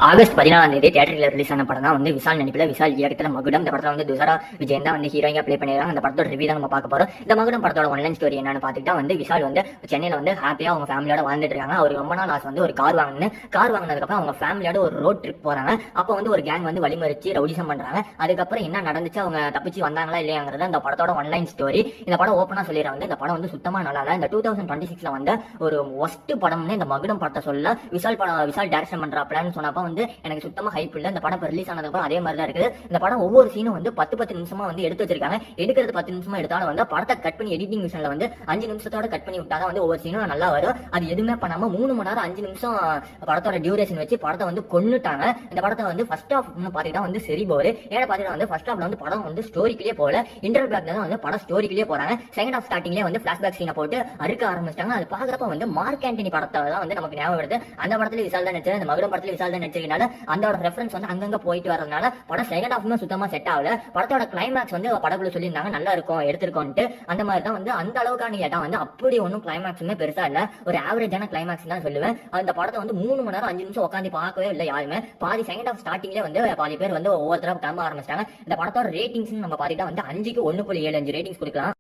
August 14 தியேட்டரில் release ஆன படம் தான் வந்து விஷால் நடிப்பில் விஷால் இயக்கத்தில் மகுடம். இந்த படத்தில் வந்து துஷாரா விஜயன் தான் வந்து ஹீரோயினா ப்ளே பண்ணிருக்காங்க. அந்த படத்தோட ரிவ்யூ தான் நம்ம பார்க்க போறோம். இந்த மகுடம் படத்தோட ஒன்லைன் ஸ்டோரி என்னன்னு பார்த்துக்கிட்டா வந்து விஷால் வந்து சென்னையில் வந்து ஹாப்பியா அவங்க ஃபேமிலியோட வாழ்ந்துட்டு இருக்காங்க. அவர் ரொம்ப நாள் ஆசை வந்து ஒரு கார் வாங்கினதுக்கப்புறம் அவங்க ஃபேமிலியோட ஒரு ரோட் ட்ரிப் போறாங்க. அப்போ வந்து ஒரு கேங் வந்து வழிமறிச்சு ரவுடிசம் பண்றாங்க. அதுக்கப்புறம் என்ன நடந்துச்சு, அவங்க தப்பிச்சு வந்தாங்களா இல்லையாங்கிறது அந்த படத்தோட ஒன்லைன் ஸ்டோரி. இந்த படம் ஓப்பனா சொல்லிடுறேன் வந்து இந்த படம் வந்து சுத்தமா நல்லா இல்லை. இந்த 2026 வந்து ஒரு ஒஸ்ட் படம்னு இந்த மகுடம் படத்தை சொல்ல விஷால் டைரக்ஷன் பண்றாப்லன்னு சொன்னப்ப வந்து எனக்கு சுத்தமா ஹைப் இல்ல. இந்த படம் ரிலீஸ் ஆனதுக்கு அதே மாதிரி தான் இருக்குது. இந்த படம் ஒவ்வொரு சீனும் வந்து 10 நிமிஷமா வந்து எடுத்து வச்சிருக்காங்க. எடுக்கிறது 10 நிமிஷமா எடுத்தாலும் வந்து படத்தை கட் பண்ணி எடிட்டிங் மிஷின்ல வந்து 5 நிமிஷத்தோட கட் பண்ணி விட்டாதான் வந்து ஒவ்வொரு சீனும் நல்லா வரும். அது எதுவுமே பண்ணாம 3 மணி நேரம் 5 நிமிஷம் படத்தோட டியூரேஷன் வச்சு படத்தை வந்து கொன்னுட்டாங்க. இந்த படத்தை வந்து ஃபர்ஸ்ட் ஹாஃப் பாத்தீங்கன்னா வந்து சரி போரு. ஏன்னா பாத்தீங்கன்னா வந்து ஃபர்ஸ்ட் ஹாஃப்ல வந்து படம் வந்து ஸ்டோரிக்குள்ளே போல, இன்டர்வல் பிளாக்ல தான் வந்து படம் ஸ்டோரிக்குள்ளே போறாங்க. செகண்ட் ஹாஃப் ஸ்டார்டிங்லேயே வந்து பிளாஷ்பேக் சீனை போட்டு அறுக்க ஆரம்பிச்சிட்டாங்க. அது பாக்குறப்ப வந்து மார்க் ஆண்டனி படத்தை தான் வந்து நமக்கு ஞாபகம் வருது. அந்த படத்துல விஷால் தான் நடிச்சது, அந்த மகுடம் படத்துல விஷால் தான் நடிச்சதுனால அந்த ரெஃபரன்ஸ் வந்து அங்கங்க போயிட்டு வரதுனால படம் செகண்ட் ஹாஃப்மே சுத்தமா செட் ஆகல. படத்தோட கிளைமேக்ஸ் வந்து படக்குள்ள சொல்லியிருந்தாங்க நல்லா இருக்கும் எடுத்திருக்கோன்ட்டு. அந்த மாதிரி தான் வந்து அந்த அளவுக்கான இடம் வந்து அப்படி ஒன்றும் கிளைமேக்ஸுமே பெருசா இல்ல, ஒரு ஆவரேஜான கிளைமேக்ஸ் தான் சொல்லுவேன். அந்த படத்தை வந்து 3 மணி நேரம் 5 நிமிஷம் உட்காந்து பார்க்கவே இல்லை யாருமே. பாதி செகண்ட் ஹாஃப் ஸ்டார்டிங்லேயே வந்து பாதி பேர் வந்து ஒவ்வொருத்தரா கிளம்ப ஆரம்பிச்சிட்டாங்க. இந்த படத்தோட ரேட்டிங்ஸ் நம்ம பாத்தீங்கன்னா வந்து 5க்கு 1.75 ரேட்டிங்ஸ் கொடுக்கலாம்.